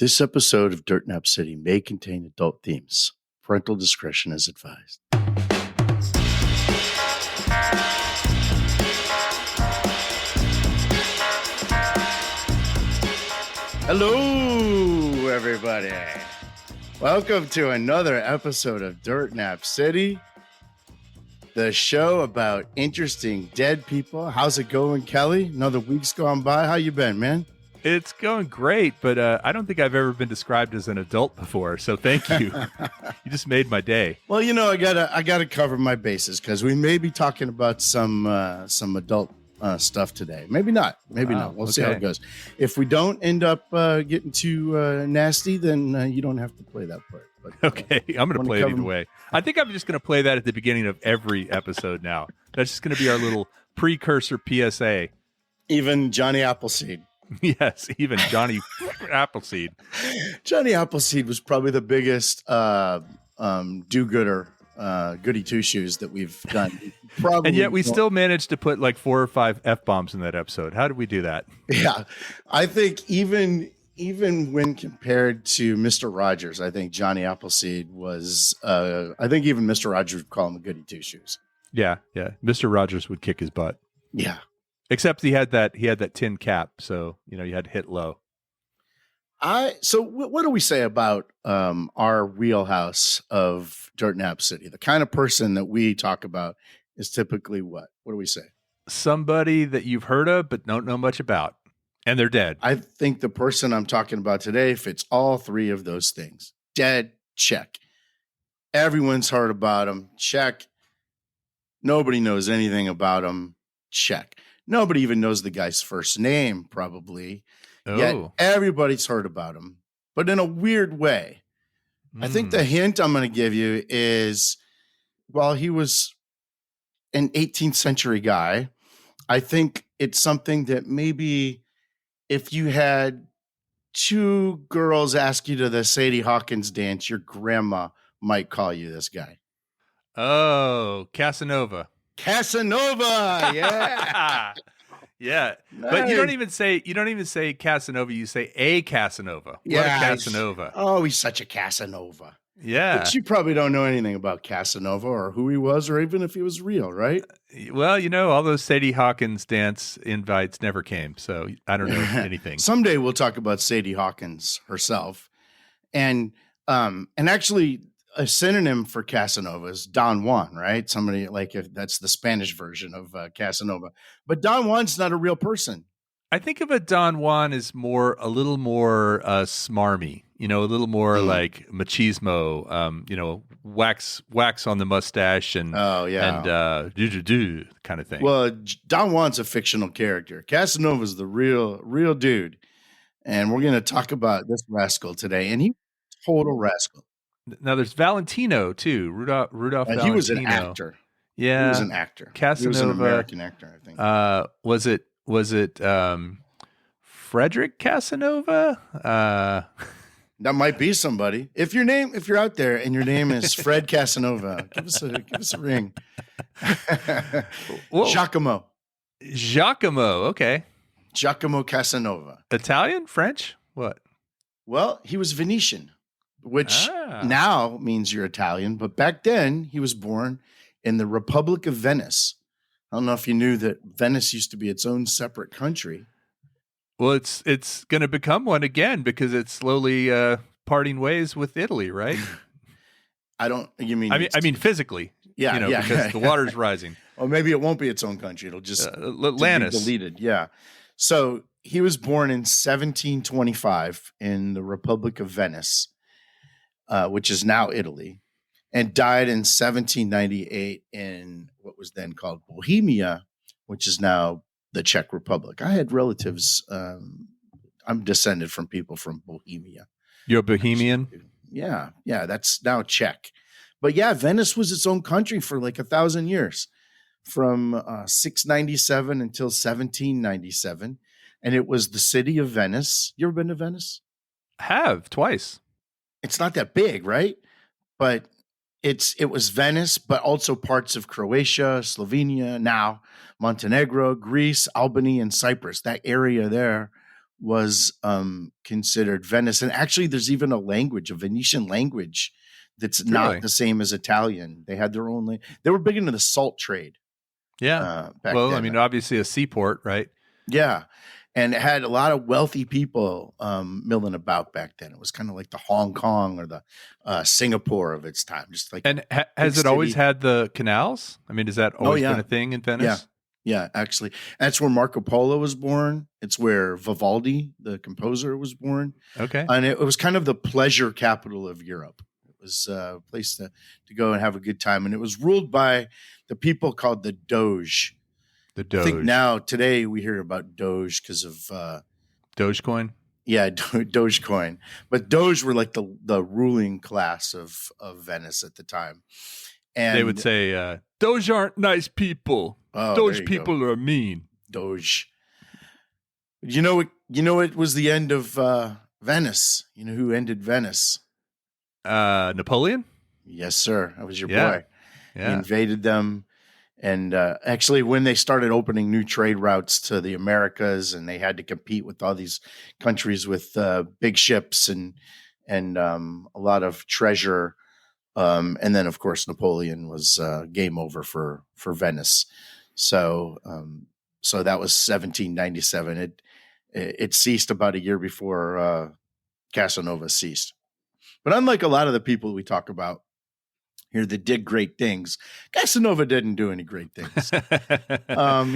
This episode of Dirt Nap City may contain adult themes. Parental discretion is advised. Hello, everybody. Welcome to another episode of Dirt Nap City, the show about interesting dead people. How's it going, Kelly? Another week's gone by. How you been, man? It's going great, but I don't think I've ever been described as an adult before. So thank you. You just made my day. Well, you know, I gotta cover my bases because we may be talking about some adult stuff today. Maybe not. Maybe not. We'll see how it goes. If we don't end up getting too nasty, then you don't have to play that part. But, okay, I'm going to play it either way. I think I'm just going to play that at the beginning of every episode now. That's just going to be our little precursor PSA. Even Johnny Appleseed. Yes, even Johnny Appleseed. Johnny Appleseed was probably the biggest do-gooder, goody two-shoes that we've done. Probably, and yet we still managed to put like 4 or 5 F-bombs in that episode. How did we do that? Yeah, I think even when compared to Mr. Rogers, I think Johnny Appleseed was, I think even Mr. Rogers would call him a goody two-shoes. Yeah. Mr. Rogers would kick his butt. Yeah. Except he had that tin cap, so you had to hit low. So what do we say about our wheelhouse of Dirt Nap City? The kind of person that we talk about is typically what? What do we say? Somebody that you've heard of but don't know much about, and they're dead. I think the person I'm talking about today fits all 3 of those things. Dead, check. Everyone's heard about him, check. Nobody knows anything about him, check. Nobody even knows the guy's first name, probably. Oh. Yet everybody's heard about him, but in a weird way. I think the hint I'm going to give you is, while he was an 18th century guy, I think it's something that maybe if you had 2 girls ask you to the Sadie Hawkins dance, your grandma might call you this guy. Oh, Casanova. Casanova, yeah. Yeah. Nice. But you don't even say Casanova, you say a Casanova. Yeah, what a Casanova. Oh, he's such a Casanova. Yeah. But you probably don't know anything about Casanova or who he was or even if he was real, right? Well, all those Sadie Hawkins dance invites never came, so I don't know anything. Someday we'll talk about Sadie Hawkins herself. And actually a synonym for Casanova is Don Juan, right? Somebody like, if that's the Spanish version of Casanova. But Don Juan's not a real person. I think of a Don Juan as a little more smarmy, a little more like machismo, wax on the mustache and do kind of thing. Well, Don Juan's a fictional character. Casanova's the real dude. And we're going to talk about this rascal today. And he's a total rascal. Now there's Valentino too, Rudolph Valentino. He was an actor. Yeah, he was an actor. Casanova, he was an American actor, I think. Was it Frederick Casanova? That might be somebody. If you're out there and your name is Fred Casanova, give us a ring. Giacomo, okay. Giacomo Casanova. Italian, French, what? Well, he was Venetian, which now means you're Italian, but back then he was born in the Republic of Venice. I don't know if you knew that Venice used to be its own separate country. Well, it's going to become one again because it's slowly parting ways with Italy, right? I mean physically. Yeah, because the water's rising. Or maybe it won't be its own country. It'll just Atlantis. be deleted. Yeah. So he was born in 1725 in the Republic of Venice, which is now Italy, and died in 1798 in what was then called Bohemia, which is now the Czech Republic. I had relatives. I'm descended from people from Bohemia. You're a Bohemian? Yeah. That's now Czech. But yeah, Venice was its own country for like 1,000 years, from 697 until 1797. And it was the city of Venice. You ever been to Venice? I have, twice. It's not that big, right? But it was Venice, but also parts of Croatia, Slovenia, now Montenegro, Greece, Albany, and Cyprus. That area there was considered Venice. And actually, there's even a Venetian language that's not the same as Italian. They had their own they were big into the salt trade. Yeah. Back well, then. I mean, obviously a seaport, right? Yeah. And it had a lot of wealthy people milling about back then. It was kind of like the Hong Kong or the Singapore of its time. Just like and has it always had the canals? I mean, has that always been a thing in Venice? Yeah, actually. That's where Marco Polo was born. It's where Vivaldi, the composer, was born. Okay. And it was kind of the pleasure capital of Europe. It was a place to go and have a good time. And it was ruled by the people called the Doge. The Doge. I think today we hear about Doge because of Dogecoin. Yeah, Dogecoin. But Doge were like the ruling class of Venice at the time. And they would say, Doge aren't nice people. Doge people are mean. Doge. You know it was the end of Venice. You know who ended Venice? Napoleon? Yes, sir. That was your boy. Yeah. He invaded them. And actually, when they started opening new trade routes to the Americas, and they had to compete with all these countries with big ships and a lot of treasure, and then of course Napoleon was game over for Venice. So that was 1797. It ceased about a year before Casanova ceased. But unlike a lot of the people we talk about here that did great things, Casanova didn't do any great things.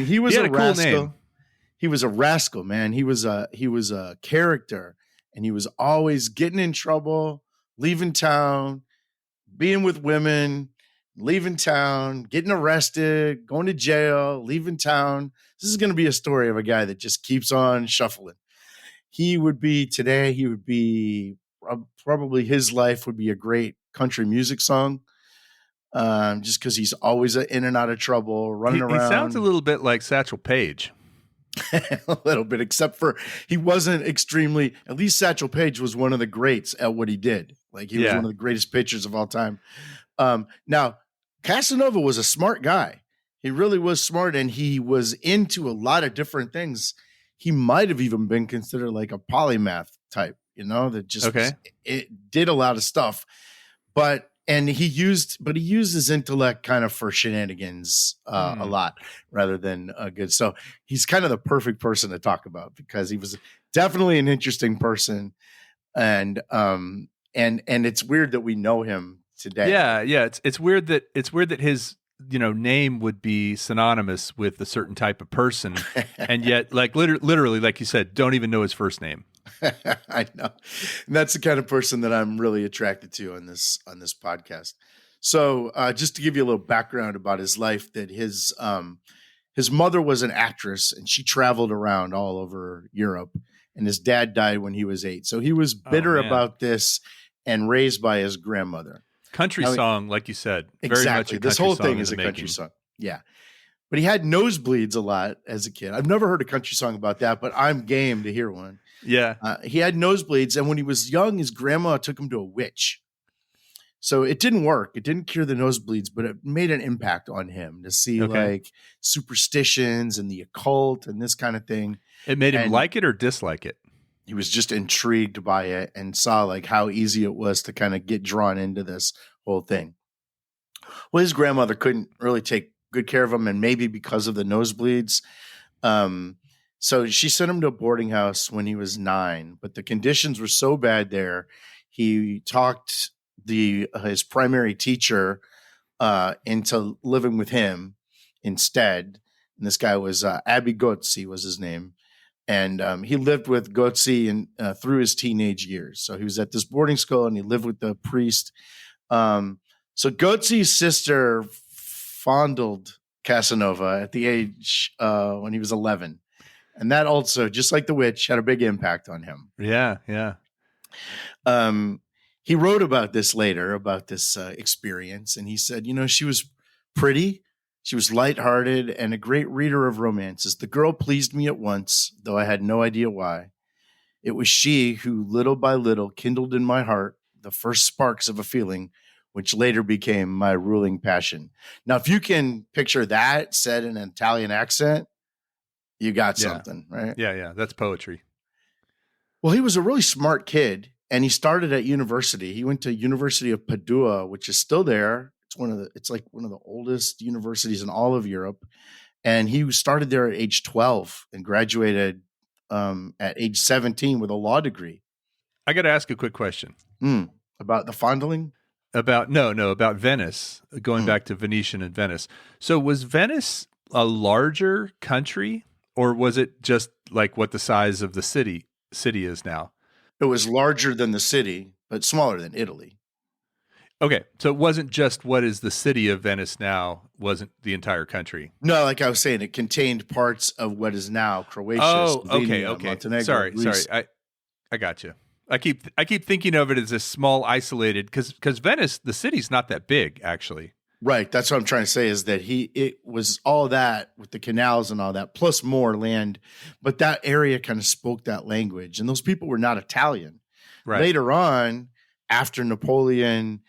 He was a rascal. Cool name. He was a rascal, man. He was a character, and he was always getting in trouble, leaving town, being with women, leaving town, getting arrested, going to jail, leaving town. This is going to be a story of a guy that just keeps on shuffling. Probably his life would be a great country music song. Just because he's always in and out of trouble, running around. He sounds a little bit like Satchel Paige. A little bit, except for he wasn't extremely, at least Satchel Paige was one of the greats at what he did. Like he was one of the greatest pitchers of all time. Now, Casanova was a smart guy. He really was smart, and he was into a lot of different things. He might have even been considered like a polymath type, that just it did a lot of stuff. But he used his intellect kind of for shenanigans a lot rather than good. So he's kind of the perfect person to talk about because he was definitely an interesting person, and it's weird that we know him today. Yeah. It's weird that his name would be synonymous with a certain type of person, and yet like literally, like you said, don't even know his first name. I know. And that's the kind of person that I'm really attracted to on this podcast. So just to give you a little background about his life, that his mother was an actress, and she traveled around all over Europe, and his dad died when he was 8. So he was bitter about this and raised by his grandmother. Country song, like you said. Exactly. Very much this whole thing is a country song. Yeah. But he had nosebleeds a lot as a kid. I've never heard a country song about that, but I'm game to hear one. Yeah. He had nosebleeds, and when he was young, his grandma took him to a witch. So it didn't work. It didn't cure the nosebleeds, but it made an impact on him to see like superstitions and the occult and this kind of thing. It made him like it or dislike it? He was just intrigued by it and saw like how easy it was to kind of get drawn into this whole thing. Well, his grandmother couldn't really take good care of him, and maybe because of the nosebleeds. So she sent him to a boarding house when he was 9, but the conditions were so bad there. He talked his primary teacher into living with him instead. And this guy was Abby Gozzi was his name. And he lived with Gozzi through his teenage years. So he was at this boarding school, and he lived with the priest. So Gozzi's sister fondled Casanova at the age when he was 11. And that also, just like the witch, had a big impact on him. Yeah. He wrote about this later, about this experience. And he said, she was pretty. She was lighthearted and a great reader of romances. The girl pleased me at once, though I had no idea why. It was she who, little by little, kindled in my heart the first sparks of a feeling which later became my ruling passion. Now, if you can picture that said in an Italian accent, you got something, right? Yeah. That's poetry. Well, he was a really smart kid, and he started at university. He went to University of Padua, which is still there. It's like one of the oldest universities in all of Europe. And he started there at age 12 and graduated at age 17 with a law degree. I got to ask a quick question. About the fondling? About Venice, going back to Venetian and Venice. So was Venice a larger country, or was it just like what the size of the city is now? It was larger than the city, but smaller than Italy. Okay, so it wasn't just what is the city of Venice now, wasn't the entire country. No, like I was saying, it contained parts of what is now Croatia, Slovenia, Montenegro, Sorry. I got you. I keep thinking of it as a small, isolated, because Venice, the city's not that big, actually. Right. That's what I'm trying to say is that it was all that with the canals and all that, plus more land. But that area kind of spoke that language. And those people were not Italian. Right. Later on, after Napoleon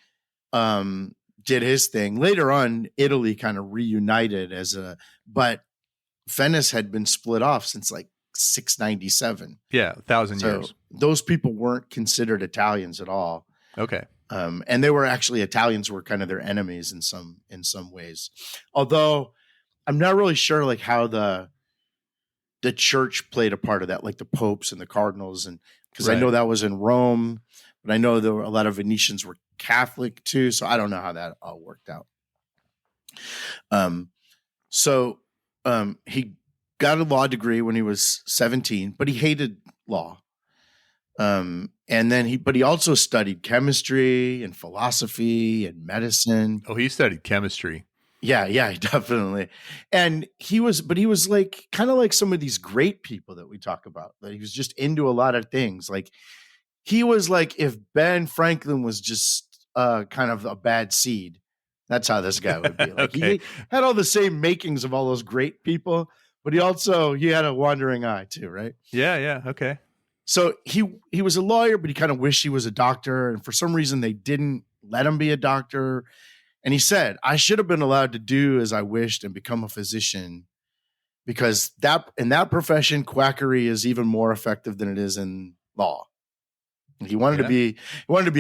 did his thing, later on, Italy kind of reunited but Venice had been split off since like 697. Yeah, 1,000 years. Those people weren't considered Italians at all. Okay. And they were actually Italians were kind of their enemies in some ways. Although I'm not really sure like how the church played a part of that, like the popes and the cardinals, and because I know that was in Rome, but I know there were a lot of Venetians were Catholic too, so I don't know how that all worked out. He got a law degree when he was 17, but he hated law. And then he also studied chemistry and philosophy and medicine. Oh, he studied chemistry. Yeah, definitely. And he was like kind of like some of these great people that we talk about, that he was just into a lot of things. Like he was like if Ben Franklin was just kind of a bad seed. That's how this guy would be. Like Okay. He had all the same makings of all those great people, but he had a wandering eye too, right? Yeah, okay. So he was a lawyer, but he kind of wished he was a doctor. And for some reason, they didn't let him be a doctor. And he said, I should have been allowed to do as I wished and become a physician, because in that profession, quackery is even more effective than it is in law. He wanted to be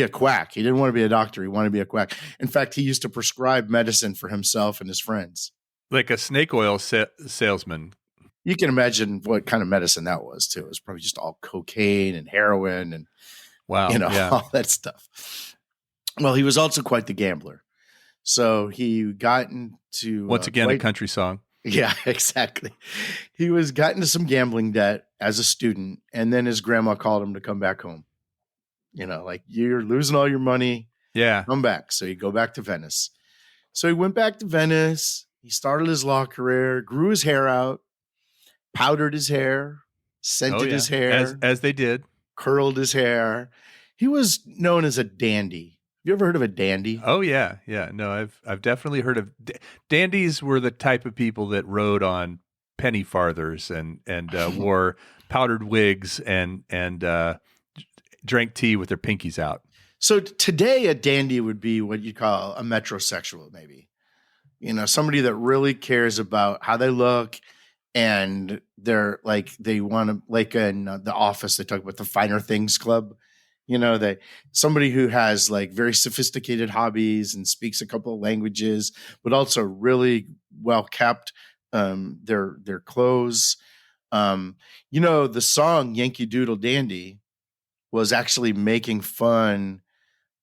a quack. He didn't want to be a doctor. He wanted to be a quack. In fact, he used to prescribe medicine for himself and his friends. Like a snake oil salesman. You can imagine what kind of medicine that was too. It was probably just all cocaine and heroin and all that stuff. Well, he was also quite the gambler. So he got into once again a country song. Yeah, exactly. He got into some gambling debt as a student, and then his grandma called him to come back home. Like you're losing all your money. Yeah, come back. So he'd go back to Venice. So he went back to Venice. He started his law career, grew his hair out, powdered his hair, scented his hair. As they did. Curled his hair. He was known as a dandy. You ever heard of a dandy? Oh, yeah. No, I've definitely heard of dandies. Were the type of people that rode on penny farthers and wore powdered wigs and drank tea with their pinkies out. So today a dandy would be what you call a metrosexual, maybe. Somebody that really cares about how they look, and they're like, they want to, like in The Office, they talk about the finer things club. Somebody who has like very sophisticated hobbies and speaks a couple of languages, but also really well kept. Their clothes. The song Yankee Doodle Dandy was actually making fun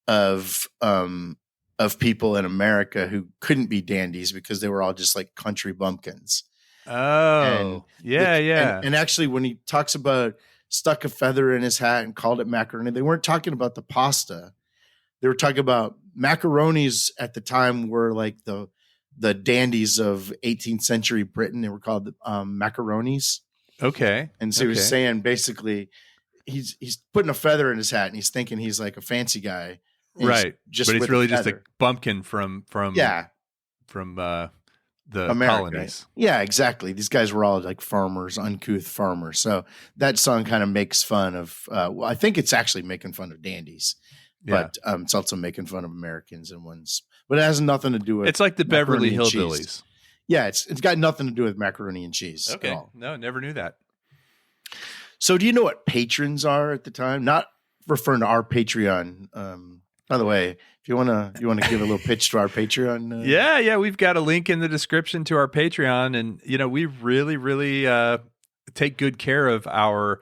of people in America who couldn't be dandies because they were all just like country bumpkins. Oh, yeah. And actually, when he talks about stuck a feather in his hat and called it macaroni, they weren't talking about the pasta. They were talking about macaronis at the time were like the dandies of 18th century Britain. They were called macaronis. Okay. And so he was saying basically he's putting a feather in his hat and he's thinking he's like a fancy guy. Right. But he's really just a bumpkin from the America. colonies. Yeah, exactly. These guys were all like farmers, uncouth farmers. So that song kind of makes fun of, I think it's actually making fun of dandies, but it's also making fun of Americans and ones, but it has nothing to do with. It's like the Beverly Hillbillies. Yeah, it's got nothing to do with macaroni and cheese. Okay, no, never knew that. So do you know what patrons are at the time? Not referring to our Patreon. By the way, if you want to give a little pitch to our Patreon. Yeah. We've got a link in the description to our Patreon. And, we really, really take good care of our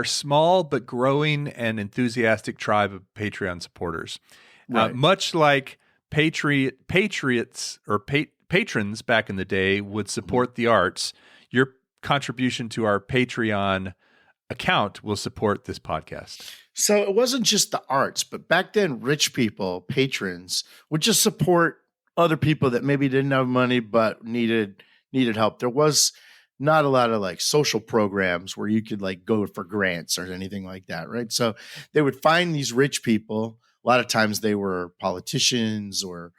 small but growing and enthusiastic tribe of Patreon supporters. Right. Much like patriots or patrons back in the day would support the arts, your contribution to our Patreon account will support this podcast. So it wasn't just the arts, but back then, rich people, patrons, would just support other people that maybe didn't have money but needed help. There was not a lot of like social programs where you could like go for grants or anything like that, right? So they would find these rich people. A lot of times they were politicians or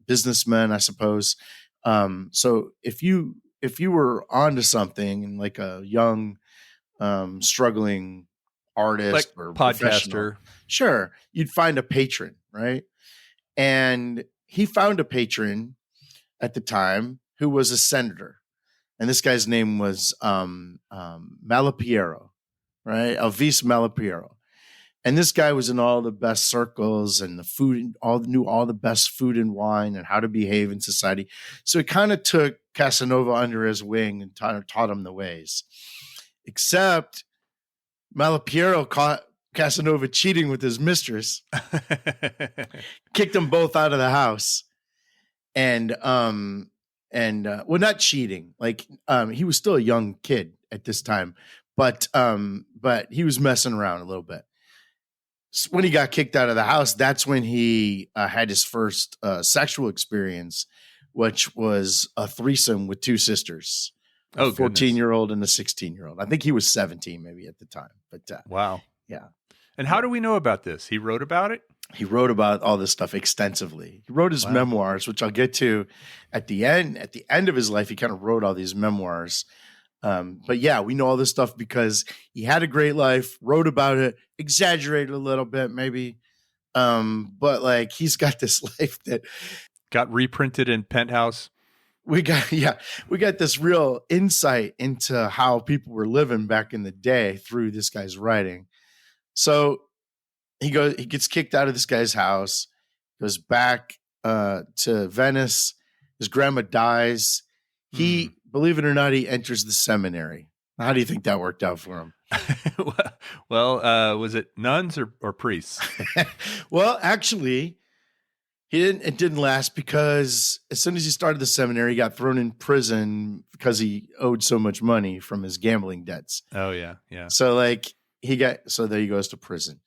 businessmen, I suppose. So if you were onto something and like a young, struggling artist like or podcaster, sure, you'd find a patron, right? And he found a patron at the time who was a senator. And this guy's name was Malipiero, right? Alvise Malipiero. And this guy was in all the best circles and knew all the best food and wine and how to behave in society. So he kind of took Casanova under his wing and taught him the ways. Except Malipiero caught Casanova cheating with his mistress, kicked them both out of the house. And well, not cheating. Like he was still a young kid at this time, but he was messing around a little bit. So when he got kicked out of the house, that's when he had his first sexual experience, which was a threesome with two sisters, a 14-year-old and a 16-year-old. I think he was 17 maybe at the time. But wow, yeah. And how do we know about this? He wrote about it? He wrote about all this stuff extensively. He wrote his memoirs, which I'll get to at the end. At the end of his life, he kind of wrote all these memoirs. But yeah, we know all this stuff because he had a great life, wrote about it, exaggerated a little bit maybe. But like he's got this life that got reprinted in Penthouse. We got this real insight into how people were living back in the day through this guy's writing. So he gets kicked out of this guy's house, goes back to Venice. His grandma dies. He, believe it or not, he enters the seminary. How do you think that worked out for him? Well, was it nuns or priests? Well, actually, it didn't last because as soon as he started the seminary, he got thrown in prison because he owed so much money from his gambling debts. Oh yeah. So like so there he goes to prison.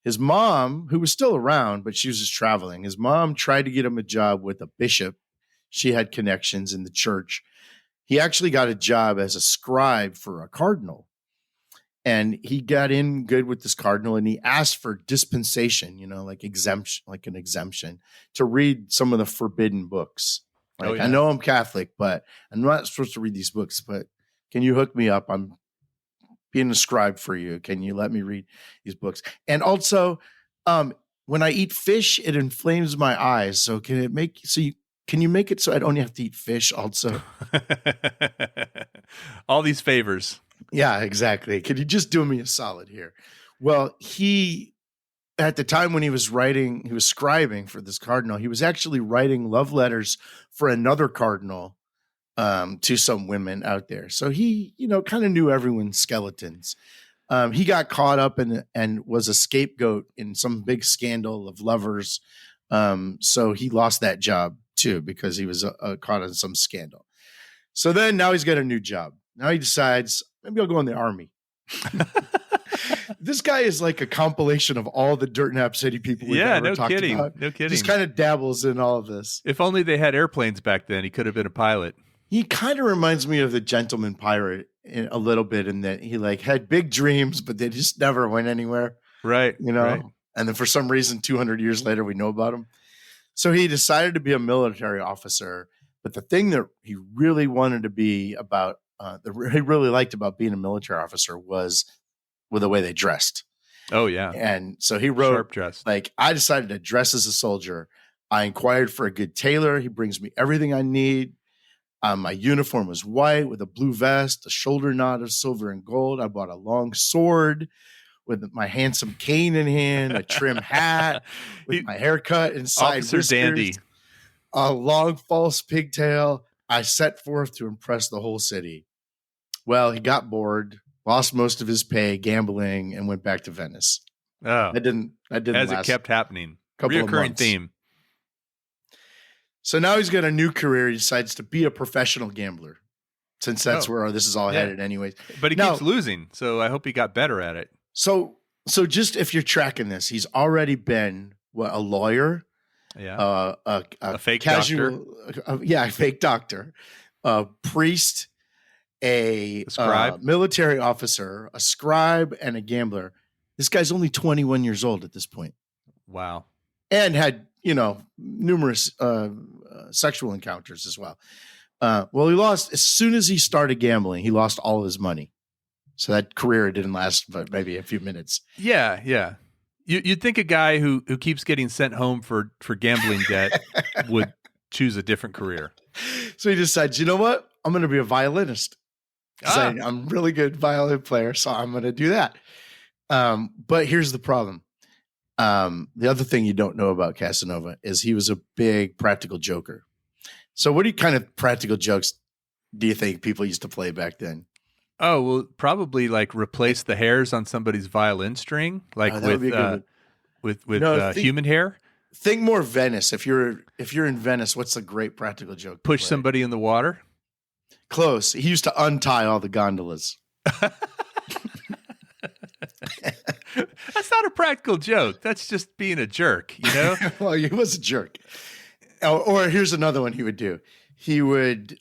His mom, who was still around, but she was just traveling, his mom tried to get him a job with a bishop. She had connections in the church. He actually got a job as a scribe for a cardinal. And he got in good with this cardinal and he asked for dispensation, like an exemption to read some of the forbidden books. I know I'm Catholic, but I'm not supposed to read these books, but can you hook me up? I'm being a scribe for you. Can you let me read these books? And also, when I eat fish, it inflames my eyes. So can you make it so I don't have to eat fish also? All these favors. Yeah, exactly. Could you just do me a solid here? Well, at the time when he was scribing for this cardinal, he was actually writing love letters for another cardinal to some women out there. So he, kind of knew everyone's skeletons. He got caught up and was a scapegoat in some big scandal of lovers. So he lost that job too because he was caught in some scandal. So then now he's got a new job. Now he decides, maybe I'll go in the army. This guy is like a compilation of all the Dirt Nap City people we've ever talked about. No kidding. Just kind of dabbles in all of this. If only they had airplanes back then, he could have been a pilot. He kind of reminds me of the Gentleman Pirate a little bit in that he like had big dreams, but they just never went anywhere. Right. Right. And then for some reason, 200 years later, we know about him. So he decided to be a military officer. But the thing that he really wanted to be about, he really liked about being a military officer was with the way they dressed. Oh, yeah. And so he wrote, sharp dress. Like, I decided to dress as a soldier. I inquired for a good tailor. He brings me everything I need. My uniform was white with a blue vest, a shoulder knot of silver and gold. I bought a long sword with my handsome cane in hand, a trim hat with my haircut and side Officer whiskers, dandy, a long false pigtail. I set forth to impress the whole city. Well, he got bored, lost most of his pay gambling, and went back to Venice. Oh, that didn't as last. It kept happening. Reoccurring theme. So now he's got a new career. He decides to be a professional gambler, since that's where this is all headed anyways. But he keeps losing, so I hope he got better at it. So just if you're tracking this, he's already been a lawyer, a fake doctor, a fake doctor, a priest, a scribe, military officer, a scribe, and a gambler. This guy's only 21 years old at this point. Wow. And had, numerous sexual encounters as well. He lost, as soon as he started gambling, he lost all of his money. So that career didn't last but maybe a few minutes. Yeah, yeah. You'd think a guy who keeps getting sent home for gambling debt would choose a different career. So he decides, you know what? I'm going to be a violinist. I'm a really good violin player, so I'm going to do that. But here's the problem. The other thing you don't know about Casanova is he was a big practical joker. So what kind of practical jokes do you think people used to play back then? Oh, well, probably like replace the hairs on somebody's violin string, like with human hair. Think more Venice. If you're in Venice, what's a great practical joke? Push somebody in the water? Close. He used to untie all the gondolas. That's not a practical joke. That's just being a jerk, Well, he was a jerk. Or here's another one he would do. He would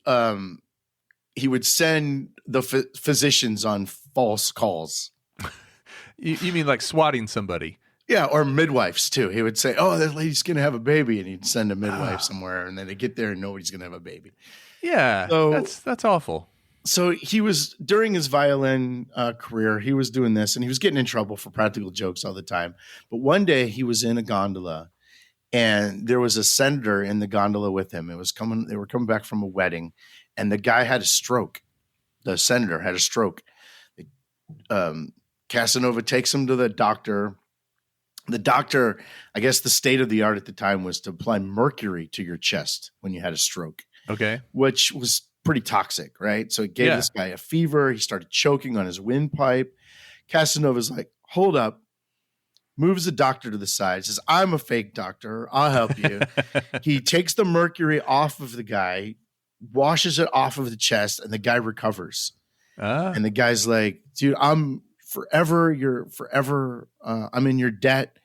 send the physicians on false calls. You mean like swatting somebody? Yeah, or midwives too. He would say, "Oh, that lady's going to have a baby," and he'd send a midwife somewhere, and then they get there and nobody's going to have a baby. Yeah, so, that's awful. So he was, during his violin career, he was doing this, and he was getting in trouble for practical jokes all the time. But one day he was in a gondola, and there was a senator in the gondola with him. They were coming back from a wedding, and the guy had a stroke. The senator had a stroke. Casanova takes him to the doctor. The doctor, I guess the state of the art at the time was to apply mercury to your chest when you had a stroke. Okay. Which was pretty toxic, right? So it gave this guy a fever. He started choking on his windpipe. Casanova's like, hold up. Moves the doctor to the side, says, I'm a fake doctor. I'll help you. He takes the mercury off of the guy, washes it off of the chest, and the guy recovers. And the guy's like, dude, I'm in your debt.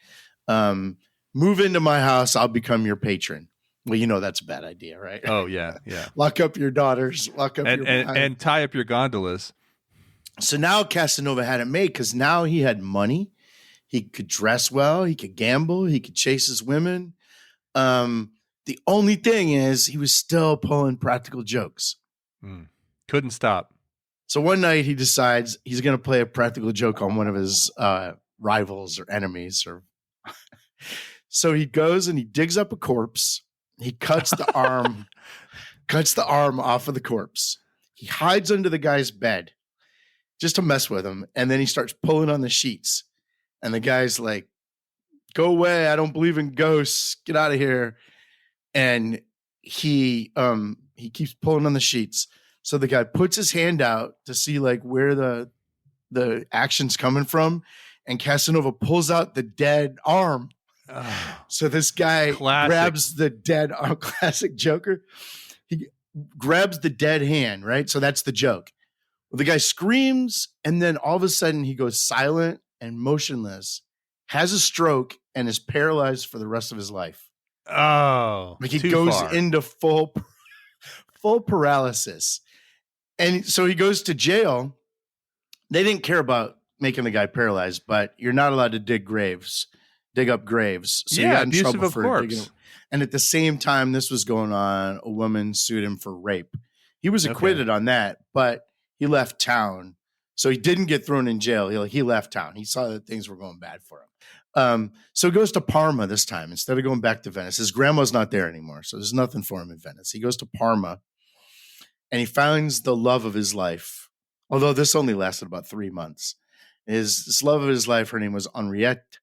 Move into my house. I'll become your patron. Well, that's a bad idea, right? Oh, yeah, yeah. Lock up your daughters. And tie up your gondolas. So now Casanova had it made because now he had money. He could dress well. He could gamble. He could chase his women. The only thing is he was still pulling practical jokes. Couldn't stop. So one night he decides he's going to play a practical joke on one of his rivals or enemies. So he goes and he digs up a corpse. He cuts the arm off of the corpse. He hides under the guy's bed just to mess with him. And then he starts pulling on the sheets. And the guy's like, go away. I don't believe in ghosts. Get out of here. And he keeps pulling on the sheets. So the guy puts his hand out to see like where the action's coming from. And Casanova pulls out the dead arm. So this guy grabs the dead arm, classic Joker. He grabs the dead hand, right? So that's the joke. Well, the guy screams, and then all of a sudden he goes silent and motionless, has a stroke, and is paralyzed for the rest of his life. Oh, like he goes into full paralysis. And so he goes to jail. They didn't care about making the guy paralyzed, but you're not allowed to dig up graves. So he got in trouble for digging. And at the same time this was going on, a woman sued him for rape. He was acquitted on that, but he left town. So he didn't get thrown in jail. He left town. He saw that things were going bad for him. So he goes to Parma this time instead of going back to Venice. His grandma's not there anymore, so there's nothing for him in Venice. He goes to Parma, and he finds the love of his life. Although this only lasted about 3 months. This love of his life, her name was Henriette,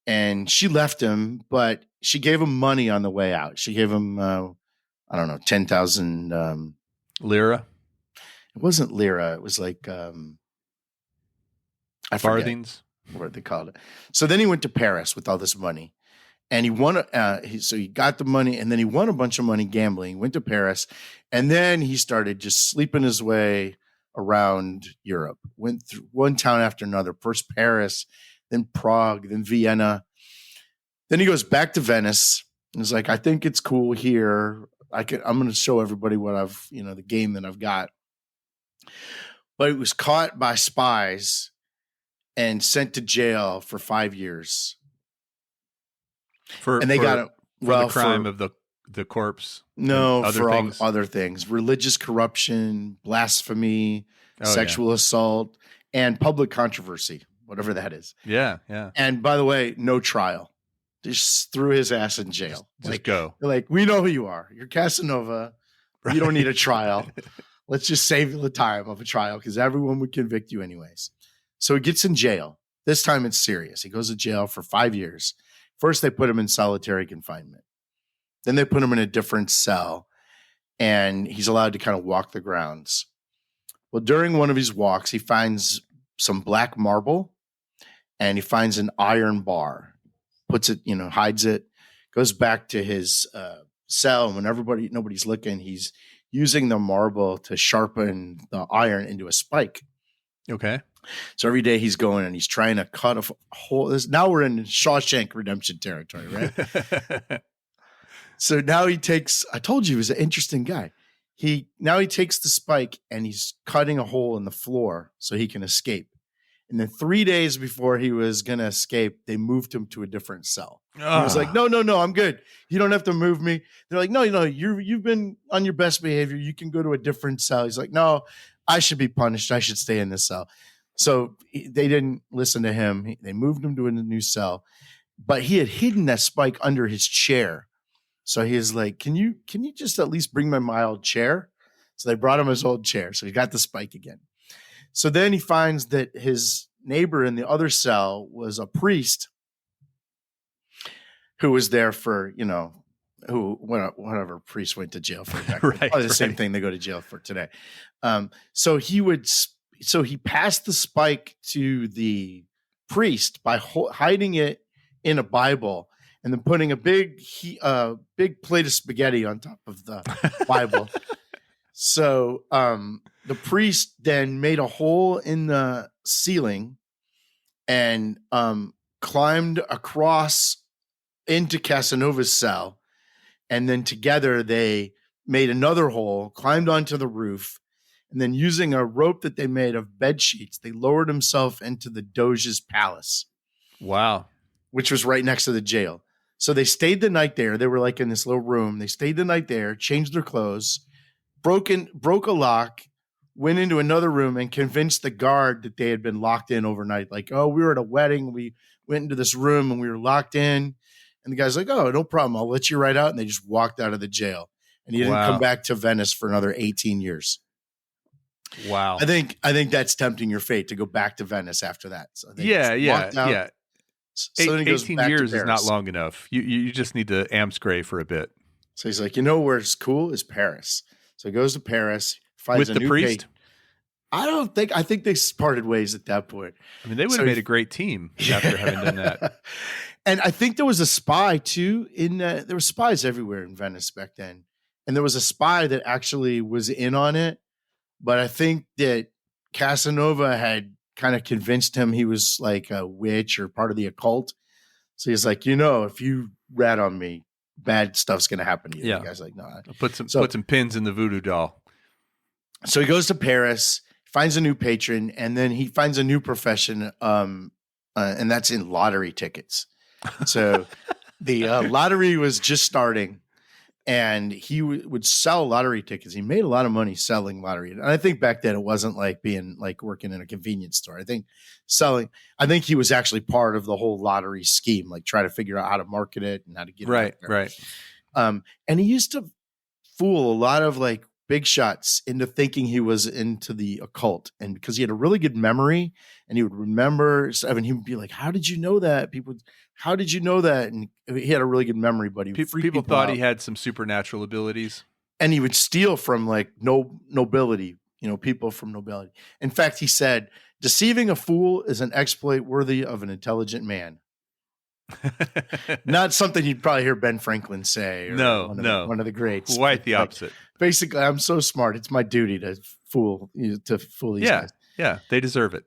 and she left him, but she gave him money on the way out. She gave him, 10,000 lira. It wasn't lira. It was like I forget farthings, what they called it. So then he went to Paris with all this money, and he won. So he got the money, and then he won a bunch of money gambling. Went to Paris, and then he started just sleeping his way around Europe. Went through one town after another. First Paris, then Prague, then Vienna. Then he goes back to Venice. And he's like, I think it's cool here. I'm going to show everybody what the game that I've got. But he was caught by spies and sent to jail for 5 years. And they got him for the crime of the corpse. No, for all other things: religious corruption, blasphemy, sexual assault, and public controversy, whatever that is. Yeah. And by the way, no trial. Just threw his ass in jail. Just go. They're like, we know who you are. You're Casanova. Right. You don't need a trial. Let's just save the time of a trial because everyone would convict you anyways. So he gets in jail. This time it's serious. He goes to jail for 5 years. First, they put him in solitary confinement. Then they put him in a different cell, and he's allowed to kind of walk the grounds. Well, during one of his walks, he finds some black marble, and he finds an iron bar, puts it, hides it, goes back to his cell. And when nobody's looking, he's using the marble to sharpen the iron into a spike. Okay. So every day he's going and he's trying to cut a hole. Now we're in Shawshank Redemption territory, right? So now I told you he was an interesting guy. He takes the spike and he's cutting a hole in the floor so he can escape. And then 3 days before he was going to escape, they moved him to a different cell. He was like, no, I'm good. You don't have to move me. They're like, no, you've been on your best behavior. You can go to a different cell. He's like, no, I should be punished. I should stay in this cell. So they didn't listen to him. They moved him to a new cell, but he had hidden that spike under his chair. So he was like, can you just at least bring my old chair? So they brought him his old chair. So he got the spike again. So then he finds that his neighbor in the other cell was a priest who was there for, whatever priest went to jail for. Right, probably the same thing they go to jail for today. So he passed the spike to the priest by hiding it in a Bible and then putting a big plate of spaghetti on top of the Bible. So the priest then made a hole in the ceiling and climbed across into Casanova's cell. And then together they made another hole, climbed onto the roof, and then using a rope that they made of bed sheets, they lowered himself into the Doge's palace. Wow. Which was right next to the jail. So they stayed the night there. They were like in this little room. They stayed the night there, changed their clothes, broke a lock, went into another room and convinced the guard that they had been locked in overnight. Like, oh, we were at a wedding. We went into this room and we were locked in. And the guy's like, oh, no problem. I'll let you right out. And they just walked out of the jail. And he didn't come back to Venice for another 18 years. Wow. I think that's tempting your fate to go back to Venice after that. So yeah. So 18 years is not long enough. You just need to amscray for a bit. So he's like, where it's cool is Paris. So he goes to Paris, finds with the priest. I think they parted ways at that point. I mean, they would have made a great team after having done that. And I think there was a spy too. There were spies everywhere in Venice back then, and there was a spy that actually was in on it. But I think that Casanova had kind of convinced him he was like a witch or part of the occult. So he's like, if you rat on me, bad stuff's going to happen to you. Yeah. The guy's like, no. Put some pins in the voodoo doll. So he goes to Paris, finds a new patron, and then he finds a new profession, and that's in lottery tickets. So the lottery was just starting, and he would sell lottery tickets. He made a lot of money selling lottery. And I think back then it wasn't like being like working in a convenience store. I think he was actually part of the whole lottery scheme, like trying to figure out how to market it and how to get it out there. Right. And he used to fool a lot of like big shots into thinking he was into the occult. And because he had a really good memory and he would remember stuff, and he would be like, how did you know that? People, how did you know that? And he had a really good memory, but he would freak people people thought out. he had some supernatural abilities. And he would steal from like nobility, people from nobility. In fact, he said, deceiving a fool is an exploit worthy of an intelligent man. Not something you'd probably hear Ben Franklin say. Or one of the greats. Quite the opposite. Basically, I'm so smart. It's my duty to fool these guys. Yeah, they deserve it.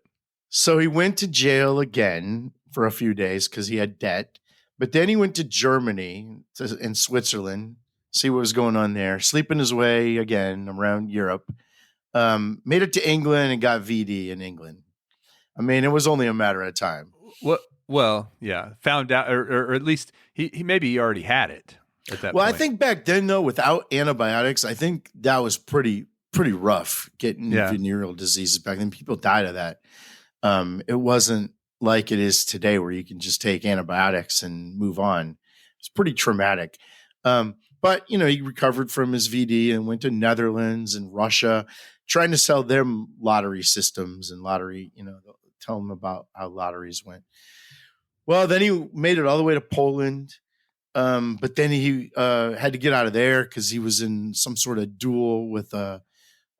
So he went to jail again for a few days because he had debt. But then he went to Germany and Switzerland, see what was going on there, sleeping his way again around Europe. Made it to England and got VD in England. I mean, it was only a matter of time. Well, yeah, found out, or at least he maybe already had it at that point. Well, I think back then, though, without antibiotics, I think that was pretty rough getting venereal diseases back then. People died of that. It wasn't like it is today where you can just take antibiotics and move on. It's pretty traumatic. But, he recovered from his VD and went to Netherlands and Russia, trying to sell them lottery systems and lottery, tell them about how lotteries went. Well, then he made it all the way to Poland. But then he had to get out of there because he was in some sort of duel with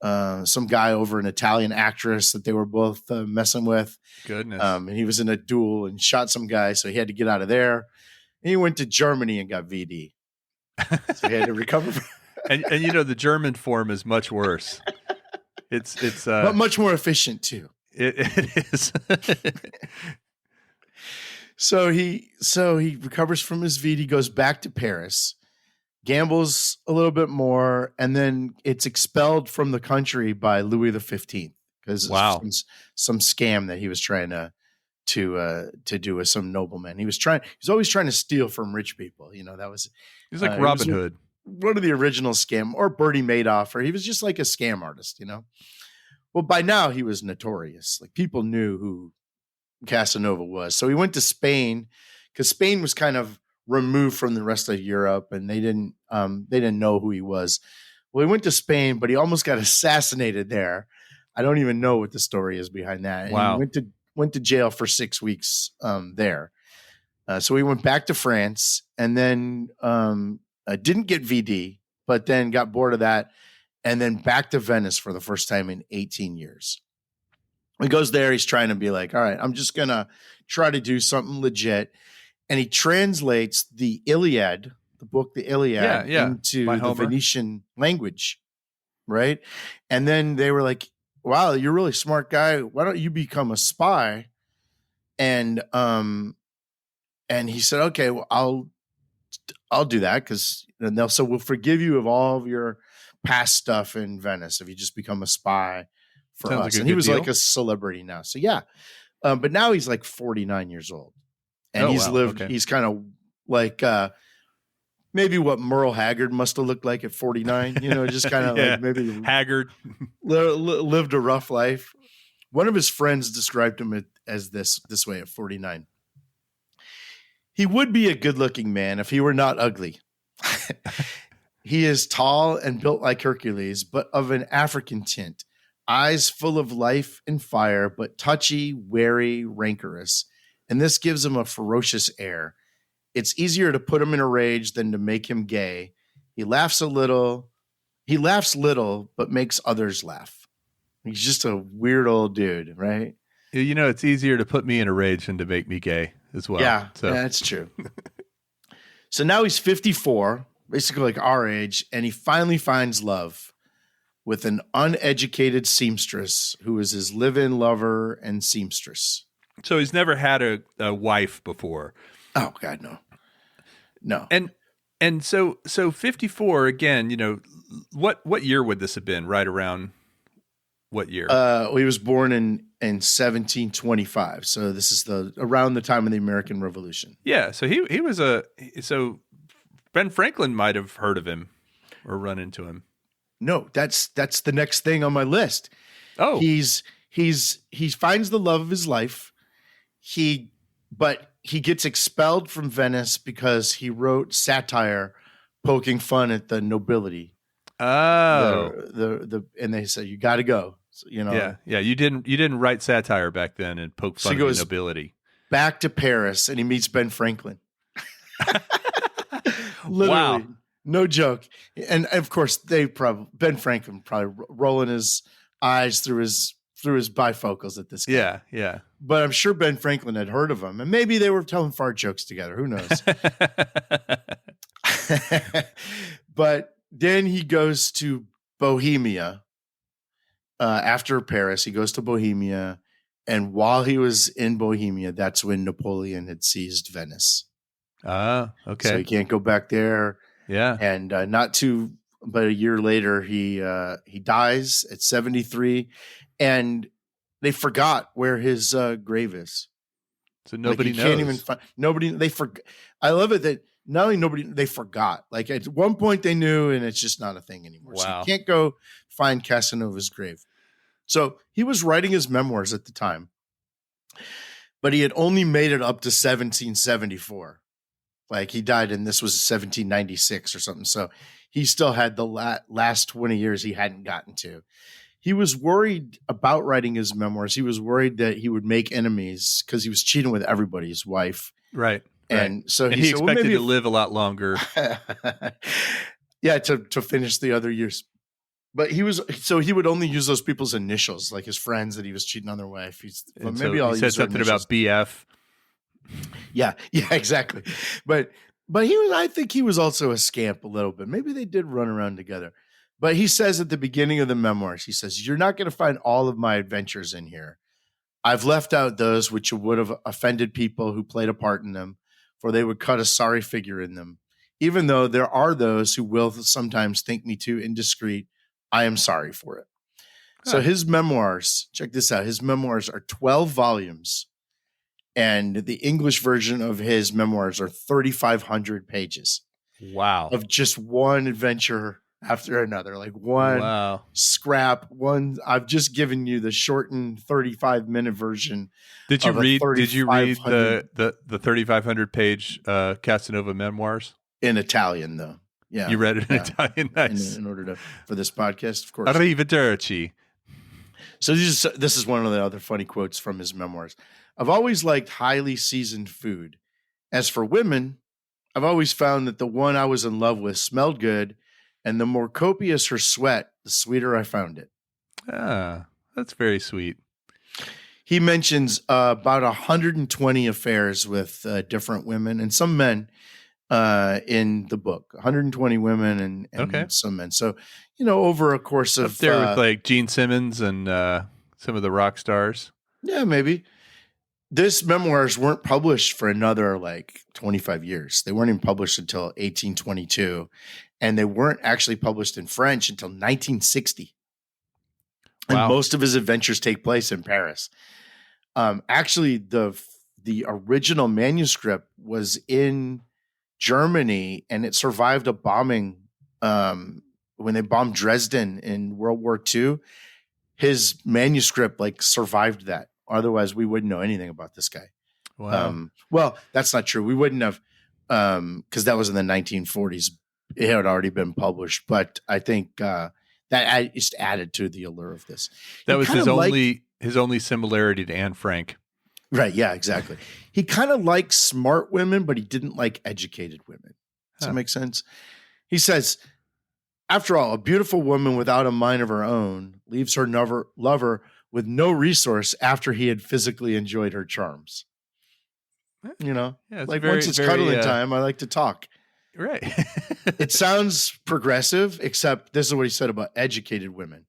some guy over an Italian actress that they were both messing with. Goodness. And he was in a duel and shot some guy, so he had to get out of there. And he went to Germany and got VD. So he had to recover. and the German form is much worse. It's but much more efficient too. It is. So he recovers from his VD, goes back to Paris, gambles a little bit more, and then it's expelled from the country by Louis XV because some scam that he was trying to do with some nobleman. He was always trying to steal from rich people. That was he was like Robin Hood, one of the original scam, or Bertie Madoff, or he was just like a scam artist. Well, by now he was notorious. Like people knew who Casanova was. So he went to Spain because Spain was kind of removed from the rest of Europe, and they didn't know who he was. Well, he went to Spain, but he almost got assassinated there. I don't even know what the story is behind that. And wow. He went to jail for 6 weeks there. So he went back to France and then didn't get VD, but then got bored of that and then back to Venice for the first time in 18 years. He goes there. He's trying to be like, all right, I'm just going to try to do something legit. And he translates the Iliad, the book, the Iliad, into the Venetian language. Right. And then they were like, wow, you're a really smart guy. Why don't you become a spy? And he said, okay, well, I'll do that because so we'll forgive you of all of your past stuff in Venice if you just become a spy for Sounds us. like and he was deal. Like a celebrity now. So yeah. But now he's like 49 years old. And he's kind of like maybe what Merle Haggard must have looked like at 49, just kind of like maybe haggard, lived a rough life. One of his friends described him as this way at 49. He would be a good-looking man if he were not ugly. He is tall and built like Hercules, but of an African tint. Eyes full of life and fire, but touchy, wary, rancorous. And this gives him a ferocious air. It's easier to put him in a rage than to make him gay. He laughs little, but makes others laugh. He's just a weird old dude, right? It's easier to put me in a rage than to make me gay as well. Yeah, that's true. So now he's 54, basically like our age, and he finally finds love with an uneducated seamstress who is his live-in lover and seamstress. So he's never had a wife before. Oh God, no. And so 54 again. What year would this have been? Right around what year? He was born in 1725. So this is around the time of the American Revolution. Yeah. So he was so Ben Franklin might have heard of him or run into him. No, that's the next thing on my list. Oh, he finds the love of his life. But he gets expelled from Venice because he wrote satire poking fun at the nobility. Oh, and they said you got to go. So, yeah. You didn't write satire back then and poke fun at the nobility. Back to Paris, and he meets Ben Franklin. Literally, wow. No joke. And of course, Ben Franklin probably rolling his eyes through his bifocals at this guy. Yeah. But I'm sure Ben Franklin had heard of him, and maybe they were telling fart jokes together. Who knows? But then he goes to Bohemia. After Paris, he goes to Bohemia. And while he was in Bohemia, that's when Napoleon had seized Venice. Okay. So he can't go back there. Yeah. And but a year later, he dies at 73, and they forgot where his grave is. So nobody knows. Can't even find nobody. They forgot. I love it that not only they forgot. Like at one point they knew, and it's just not a thing anymore. Wow. So you can't go find Casanova's grave. So he was writing his memoirs at the time, but he had only made it up to 1774. Like he died, and this was 1796 or something. So he still had the last 20 years he hadn't gotten to. He was worried about writing his memoirs. He was worried that he would make enemies because he was cheating with everybody, his wife. Right. And so he expected to live a lot longer. Yeah, to finish the other years. But he would only use those people's initials, like his friends that he was cheating on their wife. He said something about BF. Yeah, exactly. But I think he was also a scamp a little bit. Maybe they did run around together. But he says at the beginning of the memoirs, he says, "You're not going to find all of my adventures in here. I've left out those which would have offended people who played a part in them, for they would cut a sorry figure in them. Even though there are those who will sometimes think me too indiscreet, I am sorry for it." So his memoirs, check this out. His memoirs are 12 volumes, and the English version of his memoirs are 3,500 pages. Wow. Of just one adventure after another, like one scrap, one. I've just given you the shortened 35-minute version. Did you read the 3,500 page Casanova memoirs? In Italian, though. Yeah. You read it in Italian? Nice. In order for this podcast, of course. Arrivederci. So this is one of the other funny quotes from his memoirs. "I've always liked highly seasoned food. As for women, I've always found that the one I was in love with smelled good, and the more copious her sweat, the sweeter I found it." That's very sweet. He mentions about 120 affairs with different women and some men in the book. 120 women and some men. So, over a course of... Up there with like Gene Simmons and some of the rock stars. Yeah, maybe. This memoirs weren't published for another 25 years. They weren't even published until 1822. And they weren't actually published in French until 1960. Wow. And most of his adventures take place in Paris. Actually, the original manuscript was in Germany, and it survived a bombing when they bombed Dresden in World War II. His manuscript survived that. Otherwise, we wouldn't know anything about this guy. Wow. Well, that's not true. We wouldn't have, because that was in the 1940s. It had already been published, but I think that just added to the allure of this. That was his only similarity to Anne Frank. Right. Yeah, exactly. He kind of liked smart women, but he didn't like educated women. Does that make sense? He says, "After all, a beautiful woman without a mind of her own leaves her lover with no resource after he had physically enjoyed her charms." Yeah, once it's cuddling time, I like to talk. Right. It sounds progressive, except this is what he said about educated women.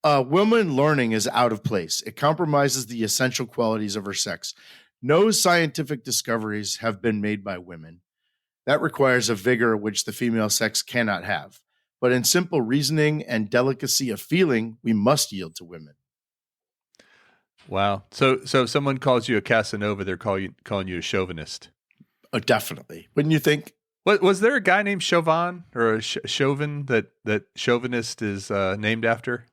"Woman learning is out of place. It compromises the essential qualities of her sex. No scientific discoveries have been made by women. That requires a vigor which the female sex cannot have. But in simple reasoning and delicacy of feeling, we must yield to women." Wow. So if someone calls you a Casanova, they're calling you a chauvinist. Oh, definitely. Wouldn't you think? Was there a guy named Chauvin or a Chauvin that chauvinist is named after?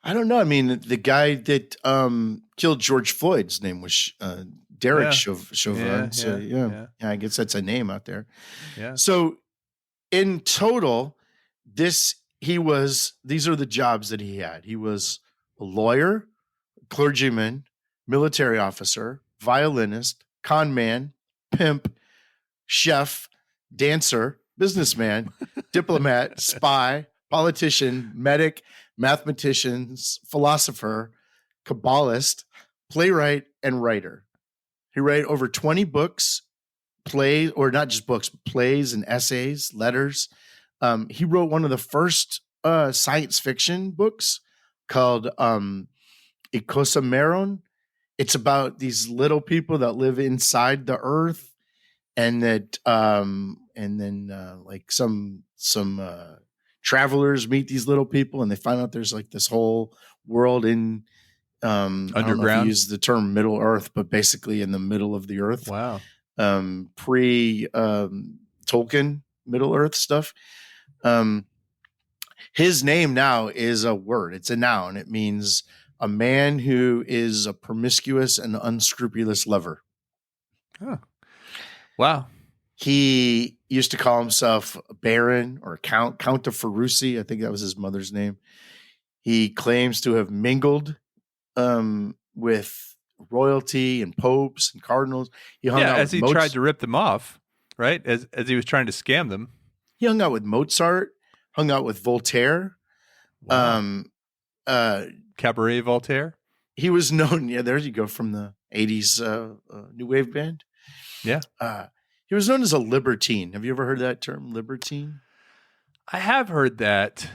I don't know. I mean, the guy that killed George Floyd's name was Derek Chauvin. Yeah, I guess that's a name out there. Yeah. So in total, this these are the jobs that he had. He was a lawyer, clergyman, military officer, violinist, con man, pimp, chef, dancer, businessman, diplomat, spy, politician, medic, mathematician, philosopher, Kabbalist, playwright, and writer. He wrote over 20 books, plays, or not just books, plays and essays, letters. He wrote one of the first science fiction books called Ikosameron. It's about these little people that live inside the earth, and that and then like some travelers meet these little people, and they find out there's like this whole world in underground. I don't know if you use the term Middle Earth, but basically in the middle of the earth. Wow. Pre Tolkien Middle Earth stuff. His name now is a word. It's a noun. It means a man who is a promiscuous and unscrupulous lover. Oh. Wow. He used to call himself Baron or Count of Ferruci. I think that was his mother's name. He claims to have mingled with royalty and popes and cardinals. He hung out as he tried to rip them off, right? As he was trying to scam them. He hung out with Mozart, hung out with Voltaire. Wow. Cabaret Voltaire. He was known. Yeah, there you go, from the 80s new wave band. Yeah. He was known as a libertine. Have you ever heard that term, libertine? I have heard that.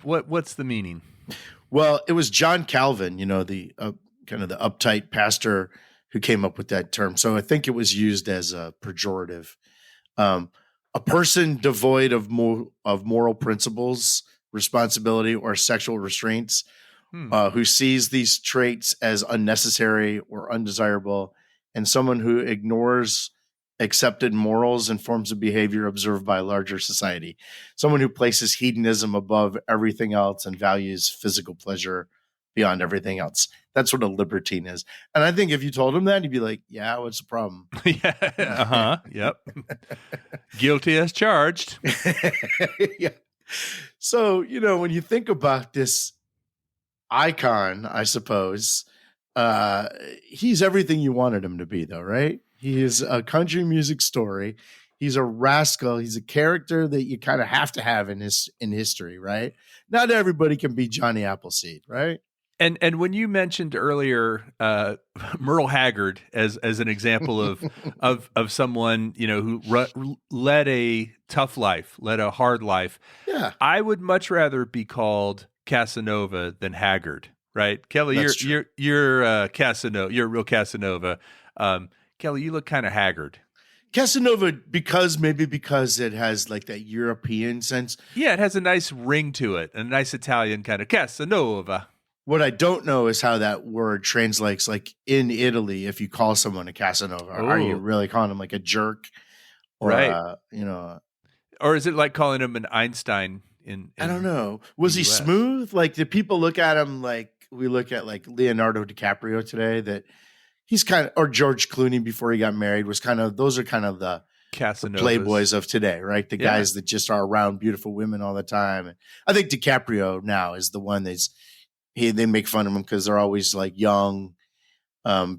What's the meaning? Well, it was John Calvin, the kind of the uptight pastor who came up with that term. So I think it was used as a pejorative. A person devoid of moral principles, responsibility, or sexual restraints, who sees these traits as unnecessary or undesirable, and someone who ignores accepted morals and forms of behavior observed by a larger society. Someone who places hedonism above everything else and values physical pleasure beyond everything else. That's what a libertine is. And I think if you told him that, he'd be like, yeah, what's the problem? Yeah. Uh-huh. Yep. Guilty as charged. Yeah. So, when you think about this icon, I suppose, he's everything you wanted him to be, though, right? He is a country music story. He's a rascal. He's a character that you kind of have to have in history, right? Not everybody can be Johnny Appleseed, right? And when you mentioned earlier Merle Haggard as an example of someone who led a tough life, led a hard life, yeah, I would much rather be called Casanova than Haggard, right? Kelly, you're Casanova. You're a real Casanova. Kelly, you look kind of haggard. Casanova, because it has like that European sense. Yeah, it has a nice ring to it, a nice Italian kind of Casanova. What I don't know is how that word translates, like in Italy, if you call someone a Casanova, are you really calling him like a jerk? Or, right. Or is it like calling him an Einstein in I don't know. Was he smooth? Like, did people look at him like we look at like Leonardo DiCaprio today, that he's kind of, or George Clooney before he got married, was kind of, those are kind of the playboys of today, right? The guys that just are around beautiful women all the time. And I think DiCaprio now is the one they make fun of him because they're always like young,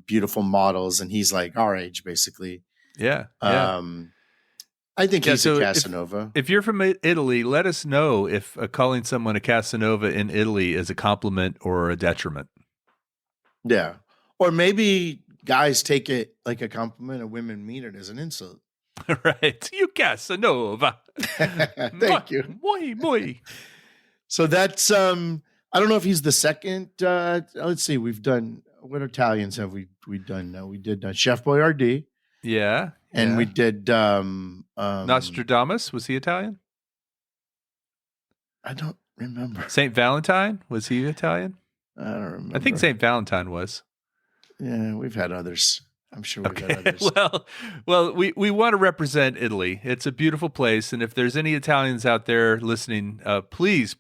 beautiful models, and he's like our age, basically. Yeah. I think he's a Casanova. If you're from Italy, let us know if calling someone a Casanova in Italy is a compliment or a detriment. Yeah. Or maybe guys take it like a compliment and women mean it as an insult. Right. You Casanova. Thank you. Muy. So that's, I don't know if he's the second. Let's see. We've done, what Italians have we done? We did Chef Boyardee. Yeah. And we did. Nostradamus. Was he Italian? I don't remember. St. Valentine. Was he Italian? I don't remember. I think St. Valentine was. Yeah, we've had others. I'm sure we've had others. Well, we want to represent Italy. It's a beautiful place. And if there's any Italians out there listening, please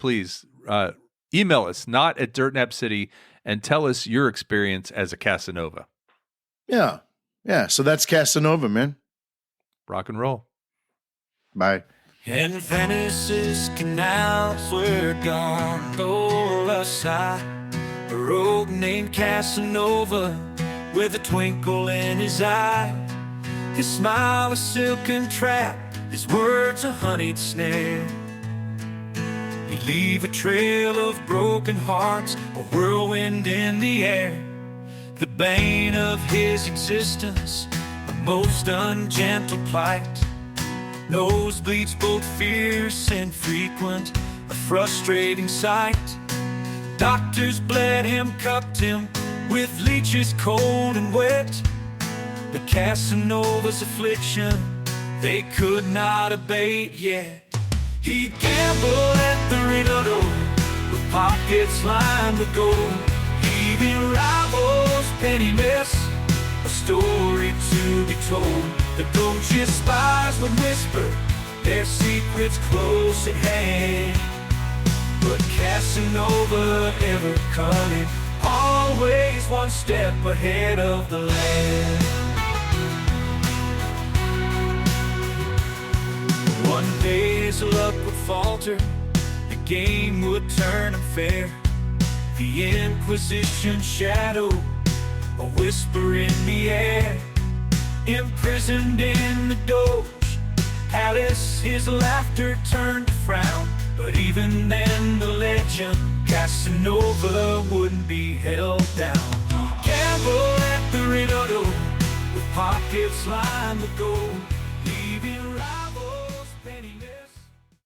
email us, not@dirtnapcity, and tell us your experience as a Casanova. Yeah. Yeah. So that's Casanova, man. Rock and roll. Bye. And Venice's canals were gondolas high. A rogue named Casanova, with a twinkle in his eye. His smile a silken trap, his words a honeyed snare. He'd leave a trail of broken hearts, a whirlwind in the air. The bane of his existence, a most ungentle plight. Nosebleeds both fierce and frequent, a frustrating sight. Doctors bled him, cupped him with leeches cold and wet. But Casanova's affliction they could not abate yet. He'd gamble at the Redondo with pockets lined with gold. Even rivals penniless, a story to be told. The Doge spies would whisper their secrets close at hand. But Casanova, ever cunning, always one step ahead of the land. One day his luck would falter, the game would turn unfair. The Inquisition shadow, a whisper in the air. Imprisoned in the Doge palace, his laughter turned to frown. But even then the legend, Casanova wouldn't be held down. Gamble at the Redondo with pockets lined with gold.